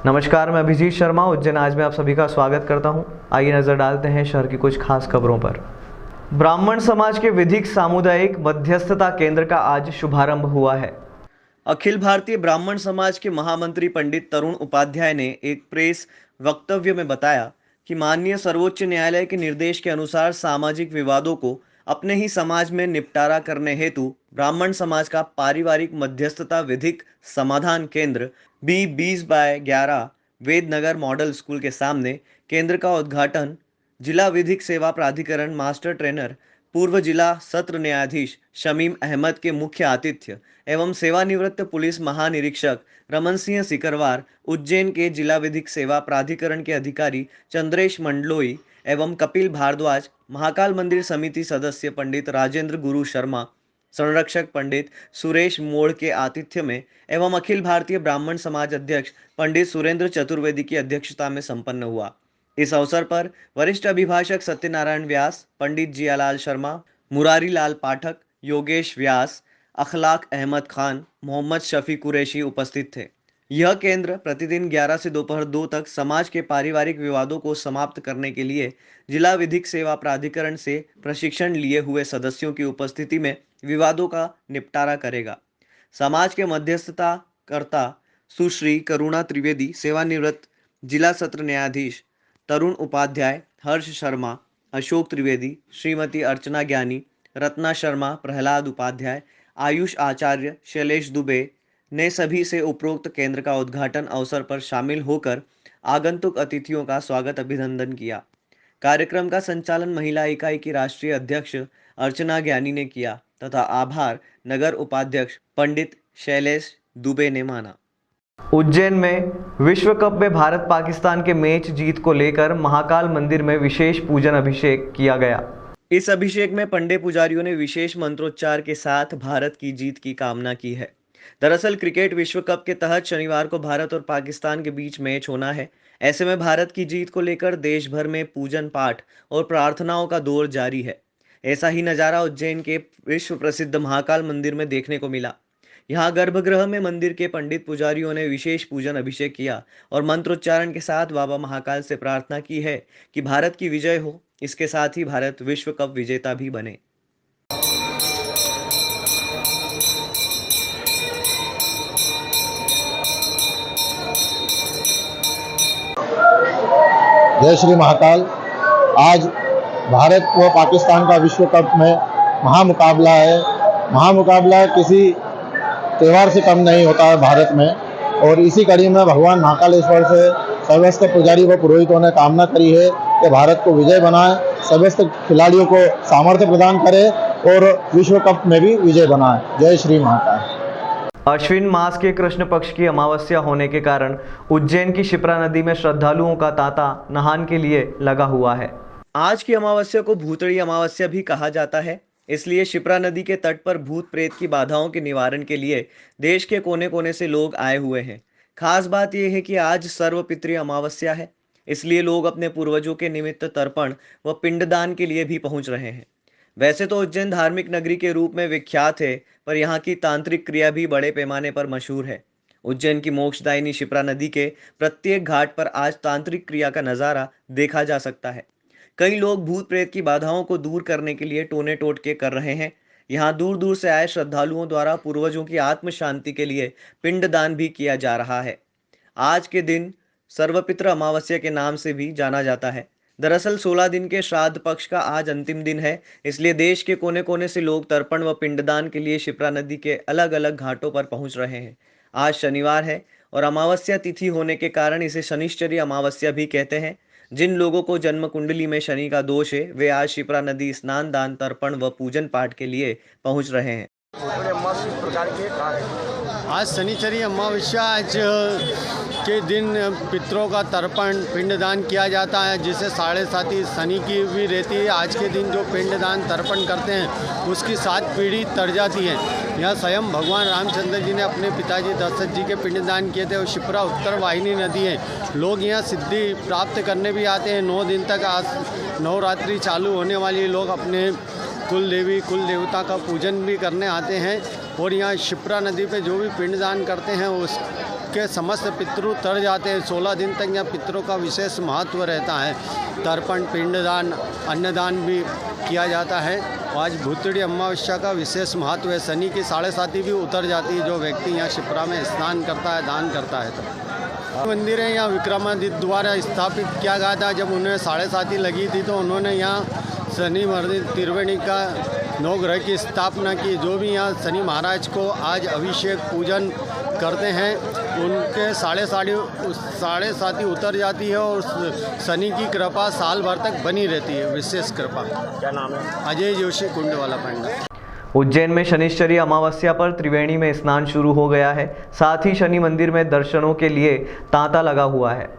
नमस्कार, मैं अभिजीत शर्मा उज्जैन आज में आप सभी का स्वागत करता हूं। आइए नजर डालते हैं शहर की कुछ खास खबरों पर। ब्राह्मण समाज के विधिक सामुदायिक मध्यस्थता केंद्र का आज शुभारंभ हुआ है। अखिल भारतीय ब्राह्मण समाज के महामंत्री पंडित तरुण उपाध्याय ने एक प्रेस वक्तव्य में बताया कि माननीय सर्वोच्च न्यायालय के निर्देश के अनुसार सामाजिक विवादों को अपने ही समाज में निपटारा करने हेतु ब्राह्मण समाज का पारिवारिक मध्यस्थता विधिक समाधान केंद्र B20/11 वेदनगर मॉडल स्कूल के सामने केंद्र का उद्घाटन जिला विधिक सेवा प्राधिकरण मास्टर ट्रेनर पूर्व जिला सत्र न्यायाधीश शमीम अहमद के मुख्य आतिथ्य एवं सेवानिवृत्त पुलिस महानिरीक्षक रमन सिंह सिकरवार, उज्जैन के जिला विधिक सेवा प्राधिकरण के अधिकारी चंद्रेश मंडलोई एवं कपिल भारद्वाज, महाकाल मंदिर समिति सदस्य पंडित राजेंद्र गुरु शर्मा, संरक्षक पंडित सुरेश मोड़ के आतिथ्य में एवं अखिल भारतीय ब्राह्मण समाज अध्यक्ष पंडित सुरेंद्र चतुर्वेदी की अध्यक्षता में संपन्न हुआ। इस अवसर पर वरिष्ठ अभिभाषक सत्यनारायण व्यास, पंडित जियालाल शर्मा, मुरारी लाल पाठक, योगेश व्यास, अखलाक अहमद खान, मोहम्मद शफी कुरैशी उपस्थित थे। यह केंद्र प्रतिदिन 11 से दोपहर 2 तक समाज के पारिवारिक विवादों को समाप्त करने के लिए जिला विधिक सेवा प्राधिकरण से प्रशिक्षण लिए हुए सदस्यों की उपस्थिति में विवादों का निपटारा करेगा। समाज के मध्यस्थता कर्ता सुश्री करुणा त्रिवेदी, सेवानिवृत्त जिला सत्र न्यायाधीश तरुण उपाध्याय, हर्ष शर्मा, अशोक त्रिवेदी, श्रीमती अर्चना ज्ञानी, रत्ना शर्मा, प्रहलाद उपाध्याय, आयुष आचार्य, शैलेश दुबे ने सभी से उपरोक्त केंद्र का उद्घाटन अवसर पर शामिल होकर आगंतुक अतिथियों का स्वागत अभिनंदन किया। कार्यक्रम का संचालन महिला इकाई की राष्ट्रीय अध्यक्ष अर्चना ज्ञानी ने किया तथा आभार नगर उपाध्यक्ष पंडित शैलेश दुबे ने माना। उज्जैन में विश्व कप में भारत पाकिस्तान के मैच जीत को लेकर महाकाल मंदिर में विशेष पूजन अभिषेक किया गया। इस अभिषेक में पंडे पुजारियों ने विशेष मंत्रोच्चार के साथ भारत की जीत की कामना की है। दरअसल क्रिकेट विश्व कप के तहत शनिवार को भारत और पाकिस्तान के बीच मैच होना है। ऐसे में भारत की जीत को लेकर देश भर में पूजन पाठ और प्रार्थनाओं का दौर जारी है। ऐसा ही नज़ारा उज्जैन के विश्व प्रसिद्ध महाकाल मंदिर में देखने को मिला। यहाँ गर्भगृह में मंदिर के पंडित पुजारियों ने विशेष पूजन अभिषेक किया और मंत्रोच्चारण के साथ बाबा महाकाल से प्रार्थना की है कि भारत की विजय हो। इसके साथ ही भारत विश्व कप विजेता भी बने। जय श्री महाकाल। आज भारत व पाकिस्तान का विश्व कप में महामुकाबला है। महामुकाबला किसी त्यौहार से कम नहीं होता है भारत में, और इसी कड़ी में भगवान महाकालेश्वर से समस्त पुजारी व पुरोहितों ने कामना करी है कि भारत को विजय बनाए, समस्त खिलाड़ियों को सामर्थ्य प्रदान करे और विश्व कप में भी विजय बनाए। जय श्री महाकाल। अश्विन मास के कृष्ण पक्ष की अमावस्या होने के कारण उज्जैन की शिप्रा नदी में श्रद्धालुओं का तांता नहान के लिए लगा हुआ है। आज की अमावस्या को भूतड़ी अमावस्या भी कहा जाता है। इसलिए शिप्रा नदी के तट पर भूत प्रेत की बाधाओं के निवारण के लिए देश के कोने कोने से लोग आए हुए हैं। खास बात यह है कि आज सर्वपितृ अमावस्या है, इसलिए लोग अपने पूर्वजों के निमित्त तर्पण व पिंडदान के लिए भी पहुंच रहे हैं। वैसे तो उज्जैन धार्मिक नगरी के रूप में विख्यात है, पर यहाँ की तांत्रिक क्रिया भी बड़े पैमाने पर मशहूर है। उज्जैन की मोक्षदायिनी शिप्रा नदी के प्रत्येक घाट पर आज तांत्रिक क्रिया का नज़ारा देखा जा सकता है। कई लोग भूत प्रेत की बाधाओं को दूर करने के लिए टोने टोटके कर रहे हैं। यहाँ दूर दूर से आए श्रद्धालुओं द्वारा पूर्वजों की आत्म शांति के लिए पिंडदान भी किया जा रहा है। आज के दिन सर्वपितृ अमावस्या के नाम से भी जाना जाता है। दरअसल 16 दिन के श्राद्ध पक्ष का आज अंतिम दिन है, इसलिए देश के कोने कोने से लोग तर्पण व पिंडदान के लिए शिप्रा नदी के अलग अलग घाटों पर पहुंच रहे हैं। आज शनिवार है और अमावस्या तिथि होने के कारण इसे शनिश्चरी अमावस्या भी कहते हैं। जिन लोगों को जन्म कुंडली में शनि का दोष है, वे आज शिप्रा नदी स्नान, दान, तर्पण व पूजन पाठ के लिए पहुंच रहे हैं। आज शनिचरी अमावस्या आज के दिन पितरों का तर्पण पिंडदान किया जाता है, जिसे 7.5 शनि की भी रहती है। आज के दिन जो पिंडदान तर्पण करते हैं उसकी 7 पीढ़ी तर जाती है। यह स्वयं भगवान रामचंद्र जी ने अपने पिताजी दशरथ जी के पिंडदान किए थे और शिप्रा उत्तर वाहिनी नदी है। लोग यहाँ सिद्धि प्राप्त करने भी आते हैं। 9 दिन तक आज नवरात्रि चालू होने वाली, लोग अपने कुल देवी कुल देवता का पूजन भी करने आते हैं और यहाँ शिप्रा नदी पे जो भी पिंडदान करते हैं उसके समस्त पितृ तर जाते हैं। 16 दिन तक यहाँ पितरों का विशेष महत्व रहता है। तर्पण पिंडदान अन्नदान भी किया जाता है। आज भूतड़ी अमावस्या का विशेष महत्व है। शनि की 7.5 भी उतर जाती है जो व्यक्ति यहाँ शिप्रा में स्नान करता है, दान करता है। तो मंदिर है यहाँ विक्रमादित्य द्वारा स्थापित किया गया था। जब उन्हें 7.5 लगी थी तो उन्होंने यहाँ शनि मर्दित त्रिवेणी का नवग्रह की स्थापना की। जो भी यहाँ शनि महाराज को आज अभिषेक पूजन करते हैं उनके 7.5 उतर जाती है और शनि की कृपा साल भर तक बनी रहती है, विशेष कृपा। क्या नाम है? अजय जोशी कुंड वाला पंडा। उज्जैन में शनिश्चरी अमावस्या पर त्रिवेणी में स्नान शुरू हो गया है। साथ ही शनि मंदिर में दर्शनों के लिए तांता लगा हुआ है।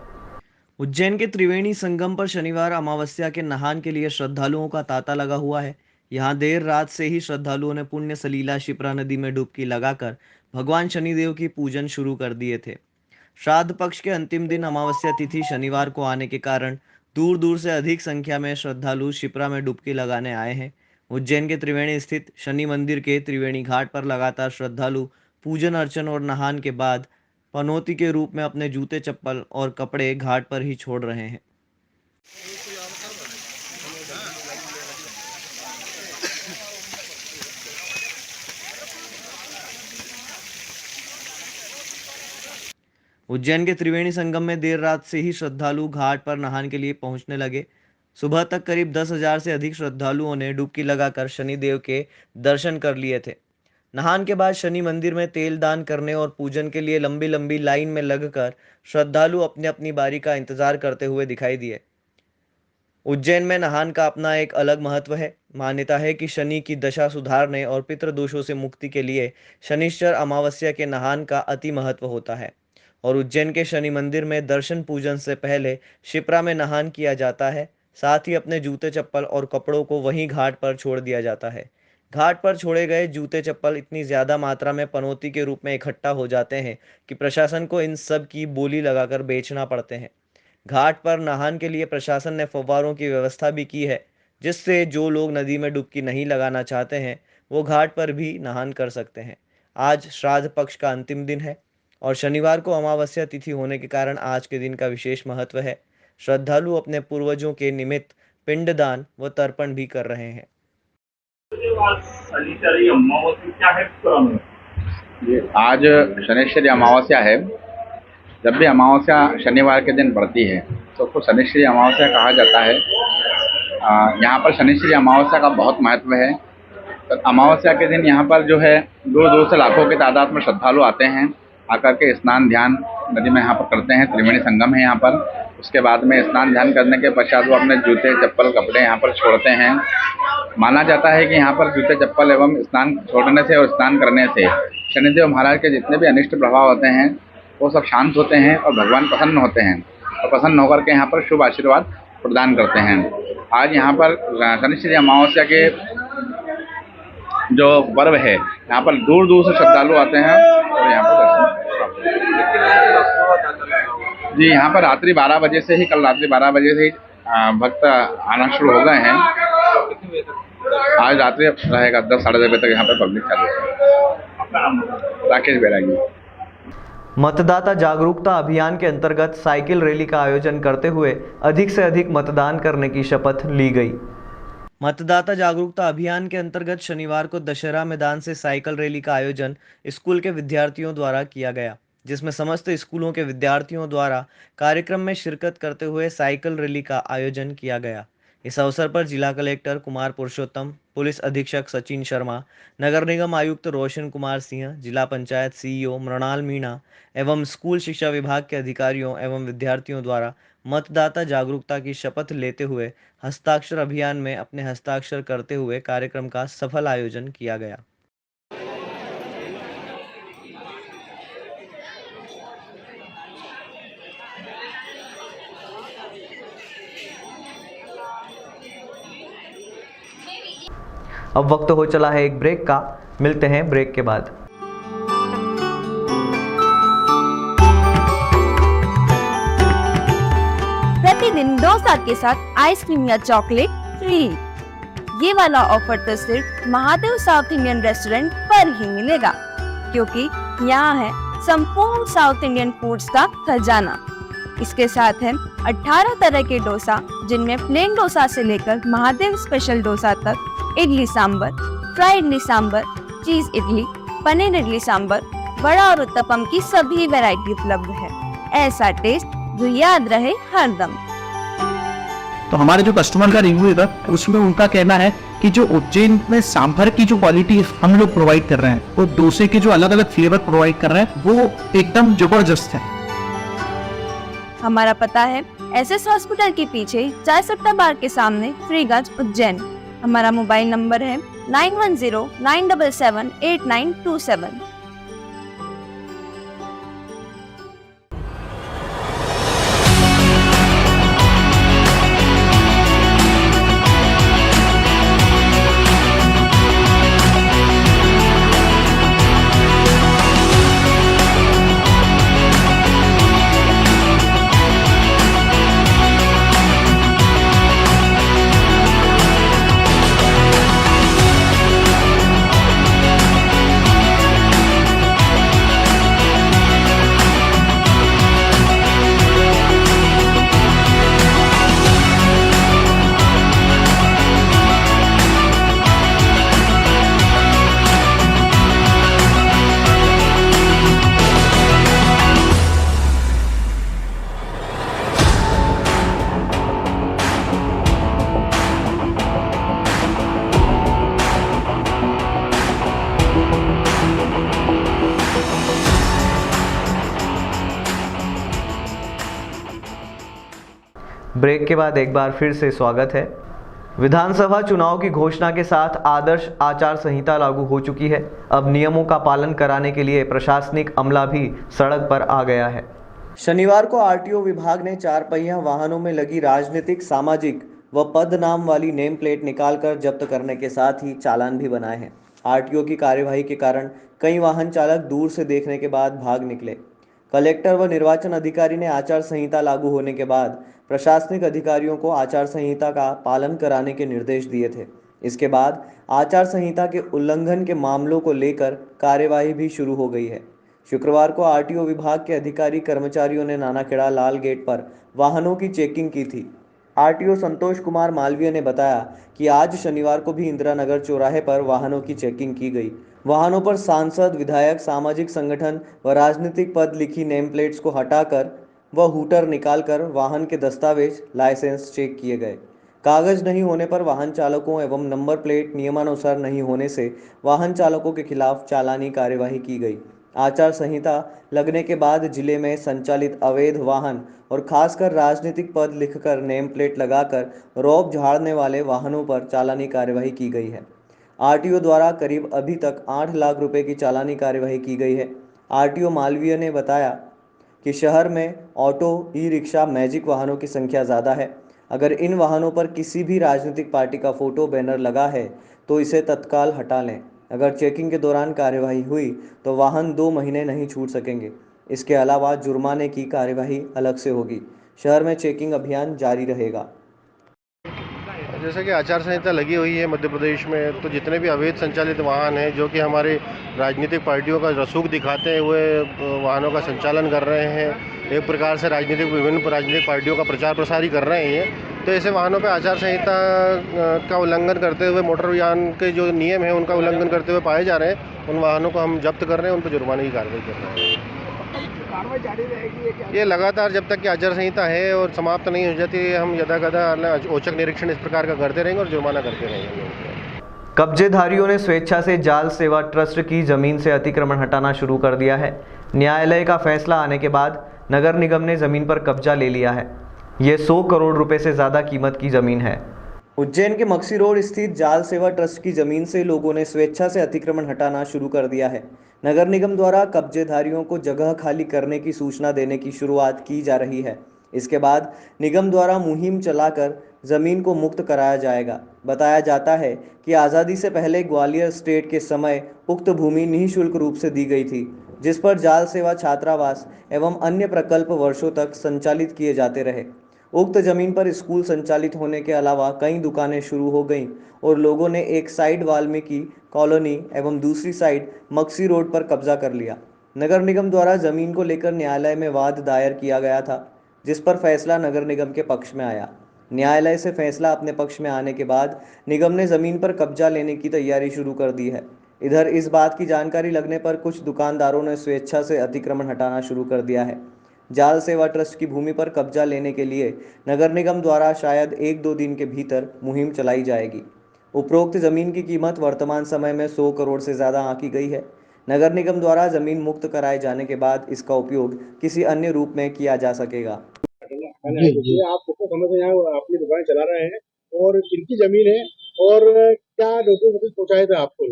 उज्जैन के त्रिवेणी संगम पर शनिवार अमावस्या के नहान के लिए श्रद्धालुओं का तांता लगा हुआ है। यहाँ देर रात से ही श्रद्धालुओं ने पुण्य सलीला शिप्रा नदी में डुबकी लगाकर भगवान शनिदेव की पूजन शुरू कर दिए थे। श्राद्ध पक्ष के अंतिम दिन अमावस्या तिथि शनिवार को आने के कारण दूर दूर से अधिक संख्या में श्रद्धालु शिप्रा में डुबकी लगाने आए हैं। उज्जैन के त्रिवेणी स्थित शनि मंदिर के त्रिवेणी घाट पर लगातार श्रद्धालु पूजन अर्चन और नहान के बाद पनौती के रूप में अपने जूते चप्पल और कपड़े घाट पर ही छोड़ रहे हैं। उज्जैन के त्रिवेणी संगम में देर रात से ही श्रद्धालु घाट पर नहाने के लिए पहुंचने लगे। सुबह तक करीब 10,000 से अधिक श्रद्धालुओं ने डुबकी लगाकर शनिदेव के दर्शन कर लिए थे। नहान के बाद शनि मंदिर में तेल दान करने और पूजन के लिए लंबी लंबी लाइन में लगकर श्रद्धालु अपनी अपनी बारी का इंतजार करते हुए दिखाई दिए। उज्जैन में नहान का अपना एक अलग महत्व है। मान्यता है कि शनि की दशा सुधारने और पितृदोषों से मुक्ति के लिए शनिश्चर अमावस्या के नहान का अति महत्व होता है और उज्जैन के शनि मंदिर में दर्शन पूजन से पहले शिप्रा में नहान किया जाता है। साथ ही अपने जूते चप्पल और कपड़ों को वहीं घाट पर छोड़ दिया जाता है। घाट पर छोड़े गए जूते चप्पल इतनी ज़्यादा मात्रा में पनौती के रूप में इकट्ठा हो जाते हैं कि प्रशासन को इन सब की बोली लगाकर बेचना पड़ते हैं। घाट पर नहान के लिए प्रशासन ने फव्वारों की व्यवस्था भी की है, जिससे जो लोग नदी में डुबकी नहीं लगाना चाहते हैं वो घाट पर भी नहान कर सकते हैं। आज श्राद्ध पक्ष का अंतिम दिन है और शनिवार को अमावस्या तिथि होने के कारण आज के दिन का विशेष महत्व है। श्रद्धालु अपने पूर्वजों के निमित्त पिंडदान व तर्पण भी कर रहे हैं। आज शनिश्चरी अमावस्या है। जब भी अमावस्या शनिवार के दिन पड़ती है तो उसको शनिश्चरी अमावस्या कहा जाता है। यहाँ पर शनिश्चरी अमावस्या का बहुत महत्व है। तो अमावस्या के दिन यहाँ पर जो है दूर दूर से लाखों की तादाद में श्रद्धालु आते हैं, आकर के स्नान ध्यान नदी में यहाँ पर करते हैं। त्रिवेणी संगम है यहाँ पर। उसके बाद में स्नान ध्यान करने के पश्चात वो अपने जूते चप्पल कपड़े यहाँ पर छोड़ते हैं। माना जाता है कि यहाँ पर जूते चप्पल एवं स्नान छोड़ने से और स्नान करने से शनिदेव महाराज के जितने भी अनिष्ट प्रभाव होते हैं वो सब शांत होते हैं और भगवान प्रसन्न होते हैं और प्रसन्न होकर के यहाँ पर शुभ आशीर्वाद प्रदान करते हैं। आज यहाँ पर शनिश्चरी अमावस्या के जो पर्व है यहाँ पर दूर दूर से श्रद्धालु आते हैं और यहाँ पर जी यहाँ पर रात्रि 12 बजे से ही कल रात्रि 12 बजे से ही भक्त आना शुरू हो गए हैं। आज रात्रि रहेगा 10 साढ़े 10 बजे तक यहाँ पर पब्लिक चालू है। राकेश बैरागी। मतदाता जागरूकता अभियान के अंतर्गत साइकिल रैली का आयोजन करते हुए अधिक से अधिक मतदान करने की शपथ ली गई। मतदाता जागरूकता अभियान के अंतर्गत शनिवार को दशहरा मैदान से साइकिल रैली का आयोजन स्कूल के विद्यार्थियों द्वारा किया गया, जिसमें समस्त स्कूलों के विद्यार्थियों द्वारा कार्यक्रम में शिरकत करते हुए साइकिल रैली का आयोजन किया गया। इस अवसर पर जिला कलेक्टर कुमार पुरुषोत्तम, पुलिस अधीक्षक सचिन शर्मा, नगर निगम आयुक्त रोशन कुमार सिंह, जिला पंचायत सीईओ मृणाल मीणा एवं स्कूल शिक्षा विभाग के अधिकारियों एवं विद्यार्थियों द्वारा मतदाता जागरूकता की शपथ लेते हुए हस्ताक्षर अभियान में अपने हस्ताक्षर करते हुए कार्यक्रम का सफल आयोजन किया गया। अब वक्त हो चला है एक ब्रेक का, मिलते हैं ब्रेक के बाद। प्रतिदिन डोसा के साथ आइसक्रीम या चॉकलेट फ्री। ये वाला ऑफर तो सिर्फ महादेव साउथ इंडियन रेस्टोरेंट पर ही मिलेगा, क्योंकि यहाँ है संपूर्ण साउथ इंडियन फूड्स का खजाना। इसके साथ है 18 तरह के डोसा, जिनमें प्लेन डोसा से लेकर महादेव स्पेशल डोसा तक, इडली सांबर, फ्राई इडली सांबर, चीज इडली, पनीर इडली सांबर, बड़ा और उत्तपम की सभी वैरायटी उपलब्ध है। ऐसा टेस्ट जो याद रहे हरदम। तो हमारे जो कस्टमर का रिव्यू था उसमें उनका कहना है कि जो उज्जैन में सांभर की जो क्वालिटी हम लोग प्रोवाइड कर रहे हैं, वो डोसे के जो अलग अलग फ्लेवर प्रोवाइड कर रहे हैं, वो एकदम जबरदस्त है। हमारा पता है एसएस हॉस्पिटल के पीछे चाय सट्टा बार के सामने, फ्रीगंज, उज्जैन। हमारा मोबाइल नंबर है 9109778927। ब्रेक के बाद एक बार फिर से स्वागत है। विधानसभा चुनाव की घोषणा के साथ आदर्श आचार संहिता लागू हो चुकी है। अब नियमों का पालन कराने के लिए प्रशासनिक अमला भी सड़क पर आ गया है। शनिवार को आरटीओ विभाग ने 4 पहिया वाहनों में लगी राजनीतिक, सामाजिक व पद नाम वाली नेम प्लेट निकालकर जब्त करने के साथ ही चालान भी बनाए हैं। आरटीओ की कार्यवाही के कारण कई वाहन चालक दूर से देखने के बाद भाग निकले। कलेक्टर व निर्वाचन अधिकारी ने आचार संहिता लागू होने के बाद प्रशासनिक अधिकारियों को आचार संहिता का पालन कराने के निर्देश दिए थे। इसके बाद आचार संहिता के उल्लंघन के मामलों को लेकर कार्यवाही भी शुरू हो गई है। शुक्रवार को आरटीओ विभाग के अधिकारी कर्मचारियों ने नानाखेड़ा लाल गेट पर वाहनों की चेकिंग की थी। आरटीओ संतोष कुमार मालवीय ने बताया कि आज शनिवार को भी इंदिरा नगर चौराहे पर वाहनों की चेकिंग की गई। वाहनों पर सांसद, विधायक, सामाजिक संगठन व राजनीतिक पद लिखी नेम प्लेट्स को हटाकर व हूटर निकालकर वाहन के दस्तावेज, लाइसेंस चेक किए गए। कागज नहीं होने पर वाहन चालकों एवं नंबर प्लेट नियमानुसार नहीं होने से वाहन चालकों के खिलाफ चालानी कार्यवाही की गई। आचार संहिता लगने के बाद जिले में संचालित अवैध वाहन और खासकर राजनीतिक पद लिखकर नेम प्लेट लगाकर रौब झाड़ने वाले वाहनों पर चालानी कार्यवाही की गई है। आरटीओ द्वारा करीब अभी तक 8 लाख रुपए की चालानी कार्यवाही की गई है। आरटीओ मालवीय ने बताया कि शहर में ऑटो, ई रिक्शा, मैजिक वाहनों की संख्या ज़्यादा है। अगर इन वाहनों पर किसी भी राजनीतिक पार्टी का फोटो, बैनर लगा है तो इसे तत्काल हटा लें। अगर चेकिंग के दौरान कार्यवाही हुई तो वाहन 2 महीने नहीं छूट सकेंगे। इसके अलावा जुर्माने की कार्यवाही अलग से होगी। शहर में चेकिंग अभियान जारी रहेगा। जैसे कि आचार संहिता लगी हुई है मध्य प्रदेश में, तो जितने भी अवैध संचालित वाहन हैं जो कि हमारे राजनीतिक पार्टियों का रसूख दिखाते हुए वाहनों का संचालन कर रहे हैं, एक प्रकार से विभिन्न राजनीतिक पार्टियों का प्रचार प्रसार ही कर रहे हैं, तो ऐसे वाहनों पर आचार संहिता का उल्लंघन करते हुए, मोटर यान के जो नियम हैं उनका उल्लंघन करते हुए पाए जा रहे हैं, उन वाहनों को हम जब्त कर रहे हैं, उन पर जुर्माने की कार्रवाई कर रहे हैं। कार्रवाई जारी रहेगी ये लगातार जब तक कि आचार संहिता है और समाप्त नहीं हो जाती है। हम यथाकथा औचक निरीक्षण इस प्रकार का करते रहेंगे और जुर्माना करते रहेंगे। कब्जेधारियों ने स्वेच्छा से जाल सेवा ट्रस्ट की जमीन से अतिक्रमण हटाना शुरू कर दिया है। न्यायालय का फैसला आने के बाद नगर निगम ने जमीन पर कब्जा ले लिया है। ये 100 करोड़ रुपए से ज्यादा कीमत की जमीन है। उज्जैन के मक्सी रोड स्थित जाल सेवा ट्रस्ट की जमीन से लोगों ने स्वेच्छा से अतिक्रमण हटाना शुरू कर दिया है। नगर निगम द्वारा कब्जेधारियों को जगह खाली करने की सूचना देने की शुरुआत की जा रही है। इसके बाद निगम द्वारा मुहिम चलाकर जमीन को मुक्त कराया जाएगा। बताया जाता है कि आज़ादी से पहले ग्वालियर स्टेट के समय उक्त भूमि निःशुल्क रूप से दी गई थी, जिस पर जाल सेवा, छात्रावास एवं अन्य प्रकल्प वर्षों तक संचालित किए जाते रहे। उक्त जमीन पर स्कूल संचालित होने के अलावा कई दुकानें शुरू हो गईं और लोगों ने एक साइड वाल्मीकि कॉलोनी एवं दूसरी साइड मक्सी रोड पर कब्जा कर लिया। नगर निगम द्वारा जमीन को लेकर न्यायालय में वाद दायर किया गया था, जिस पर फैसला नगर निगम के पक्ष में आया। न्यायालय से फैसला अपने पक्ष में आने के बाद निगम ने जमीन पर कब्जा लेने की तैयारी शुरू कर दी है। इधर इस बात की जानकारी लगने पर कुछ दुकानदारों ने स्वेच्छा से अतिक्रमण हटाना शुरू कर दिया है। जाल सेवा ट्रस्ट की भूमि पर कब्जा लेने के लिए नगर निगम द्वारा शायद 1-2 दिन के भीतर मुहिम चलाई जाएगी। उपरोक्त जमीन की कीमत वर्तमान समय में 100 करोड़ से ज़्यादा आंकी गई है। नगर निगम द्वारा जमीन मुक्त कराए जाने के बाद इसका उपयोग किसी अन्य रूप में किया जा सकेगा। जी, आप कितने समय से यहाँ अपनी दुकान चला रहे हैं और किनकी जमीन है और क्या नोटिस पहुँचाए थे आपको?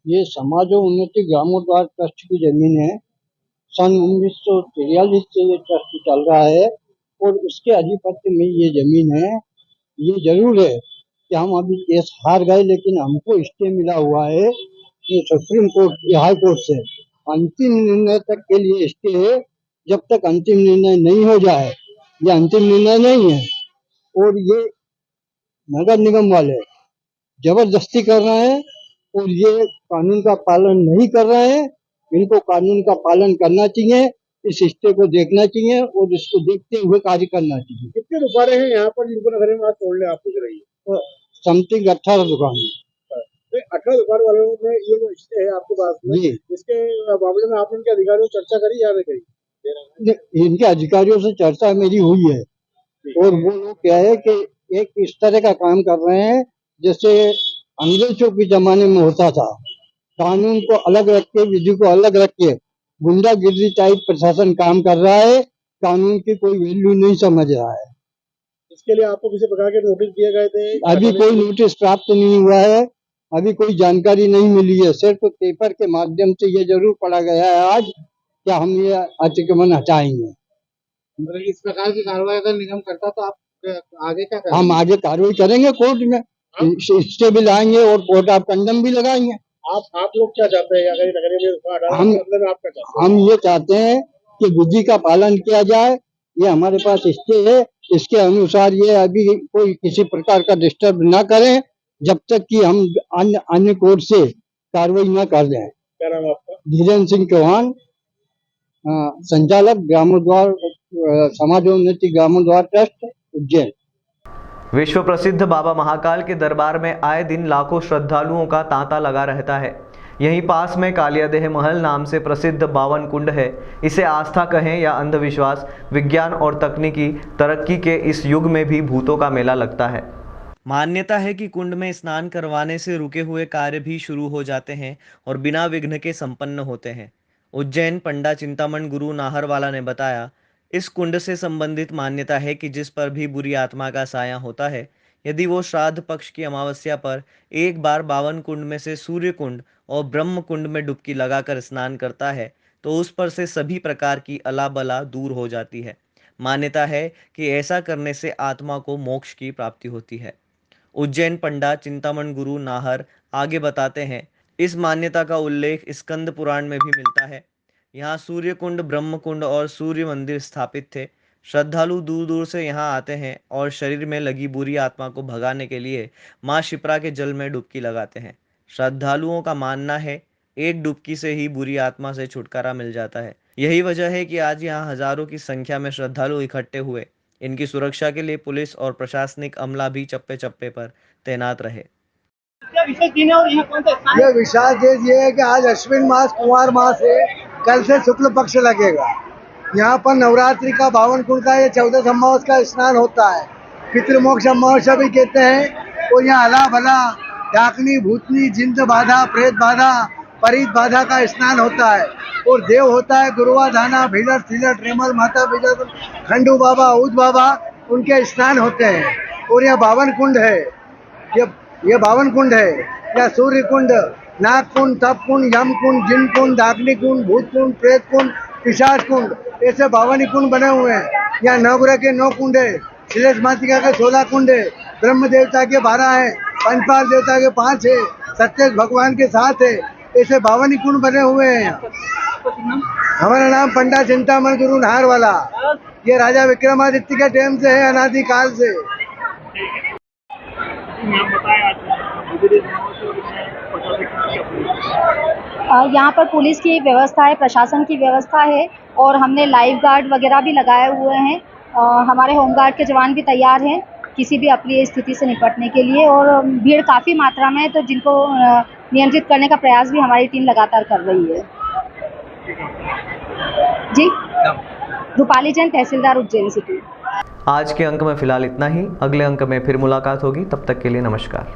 ये समाज और उन्नति ग्रामोद्धार ट्रस्ट की जमीन है। सन 1943 से ये ट्रस्ट चल रहा है और उसके अधिपत्य में ये जमीन है। ये जरूर है कि हम अभी केस हार गए, लेकिन हमको स्टे मिला हुआ है ये सुप्रीम कोर्ट, हाई कोर्ट से। अंतिम निर्णय तक के लिए स्टे है। जब तक अंतिम निर्णय नहीं हो जाए, ये अंतिम निर्णय नहीं है। और ये नगर निगम वाले जबरदस्ती कर रहे हैं और ये कानून का पालन नहीं कर रहे हैं। इनको कानून का पालन करना चाहिए, इस स्टे को देखना चाहिए और इसको देखते हुए कार्य करना चाहिए। कितने दुकानें हैं यहाँ पर जिनको नगर निगम तोड़ने आप पूछ रही है? तो समथिंग 18 दुकान 18 दुकान वालों में ये जो स्टे है आपके पास में, जी। इसके मामले में आपने इनके अधिकारियों से चर्चा करी या नहीं करी? इनके अधिकारियों से चर्चा मेरी हुई है और वो लोग क्या है कि एक इस तरह का काम कर रहे हैं जैसे अंग्रेजों के जमाने में होता था। कानून को अलग रख के, विधि को अलग रख के गुंडागिर्दी टाइप प्रशासन काम कर रहा है। कानून की कोई वैल्यू नहीं समझ रहा है। इसके लिए आपको किसी प्रकार के नोटिस दिए गए थे? अभी कोई नोटिस प्राप्त नहीं हुआ है, अभी कोई जानकारी नहीं मिली है। सिर्फ पेपर के माध्यम से ये जरूर पढ़ा गया है आज क्या हम ये अतिक्रमण हटाएंगे। इस प्रकार की कार्रवाई अगर निगम करता तो आप आगे क्या करेंगे? हम आगे कार्रवाई करेंगे, कोर्ट में स्टे भी लाएंगे और कोर्ट ऑफ कंडम भी लगाएंगे। आप लोग क्या चाहते हैं? अगर नगर निगम आप क्या चाहते हैं? हम ये चाहते हैं कि विधि का पालन किया जाए। ये हमारे पास स्टे है, इसके अनुसार ये अभी कोई किसी प्रकार का डिस्टर्ब ना करें जब तक कि हम अन्य कोर्ट से कार्रवाई न कर दें। क्या नाम है आपका? धीरेन्द्र सिंह चौहान, संचालक ग्रामोद्धार समाजोन्नति ग्रामोद्धार ट्रस्ट उज्जैन। विश्व प्रसिद्ध बाबा महाकाल के दरबार में आए दिन लाखों श्रद्धालुओं का तांता लगा रहता है। यहीं पास में कालियादेह महल नाम से प्रसिद्ध बावन कुंड है। इसे आस्था कहें या अंधविश्वास, विज्ञान और तकनीकी तरक्की के इस युग में भी भूतों का मेला लगता है। मान्यता है कि कुंड में स्नान करवाने से रुके हुए कार्य भी शुरू हो जाते हैं और बिना विघ्न के संपन्न होते हैं। उज्जैन पंडा चिंतामण गुरु नाहरवाला ने बताया, इस कुंड से संबंधित मान्यता है कि जिस पर भी बुरी आत्मा का साया होता है, यदि वो श्राद्ध पक्ष की अमावस्या पर एक बार 52 कुंड में से सूर्य कुंड और ब्रह्म कुंड में डुबकी लगाकर स्नान करता है तो उस पर से सभी प्रकार की अला बला दूर हो जाती है। मान्यता है कि ऐसा करने से आत्मा को मोक्ष की प्राप्ति होती है। उज्जैन पंडा चिंतामण गुरु नाहर आगे बताते हैं, इस मान्यता का उल्लेख स्कंद पुराण में भी मिलता है। यहाँ सूर्य कुंड, ब्रह्म कुंड और सूर्य मंदिर स्थापित थे। श्रद्धालु दूर दूर से यहाँ आते हैं और शरीर में लगी बुरी आत्मा को भगाने के लिए माँ शिप्रा के जल में डुबकी लगाते हैं। श्रद्धालुओं का मानना है एक डुबकी से ही बुरी आत्मा से छुटकारा मिल जाता है। यही वजह है कि आज यहाँ हजारों की संख्या में श्रद्धालु इकट्ठे हुए। इनकी सुरक्षा के लिए पुलिस और प्रशासनिक अमला भी चप्पे चप्पे पर तैनात रहे। ये विशाल चीज ये है कि आज अश्विन मास कुमार मास है, कल से शुक्ल पक्ष लगेगा। यहाँ पर नवरात्रि का 52 कुंड का ये 14 अमावस का स्नान होता है। पितृमोक्ष अमावस्या भी कहते हैं। और यहाँ अला भला, डाकनी, भूतनी, जिंद बाधा, प्रेत बाधा, परित बाधा का स्नान होता है। और देव होता है गुरुआ धाना, भीलर, सिलट, रेमल, माता बिजर, खंडू बाबा, उद बाबा, उनके स्नान होते हैं। और यहाँ 52 कुंड है। ये 52 कुंड है। या सूर्य कुंड, नाग कुंड, तप कुंड, यम कुंड, जिन कुंड, डाकनी कुंड, भूत कुंड, प्रेत कुंड, पिशाच कुंड, ऐसे 52 कुंड बने हुए हैं। यहाँ नवग्रह के 9 कुंड है। शिलेश मातिका के 16 कुंड है। ब्रह्म देवता के 12 हैं, पंचपाल देवता के 5 है, सत्य भगवान के 7 है। ऐसे 52 कुंड बने हुए हैं। हमारा नाम पंडा चिंतामण गुरु नाहर वाला। ये राजा विक्रमादित्य के टाइम से है, अनादि काल से। यहाँ पर पुलिस की व्यवस्था है, प्रशासन की व्यवस्था है और हमने लाइफ गार्ड वगैरह भी लगाए हुए हैं। हमारे होमगार्ड के जवान भी तैयार हैं किसी भी अप्रिय स्थिति से निपटने के लिए, और भीड़ काफ़ी मात्रा में है तो जिनको नियंत्रित करने का प्रयास भी हमारी टीम लगातार कर रही है। जी, रूपाली जैन, तहसीलदार उज्जैन सिटी। आज के अंक में फिलहाल इतना ही। अगले अंक में फिर मुलाकात होगी, तब तक के लिए नमस्कार।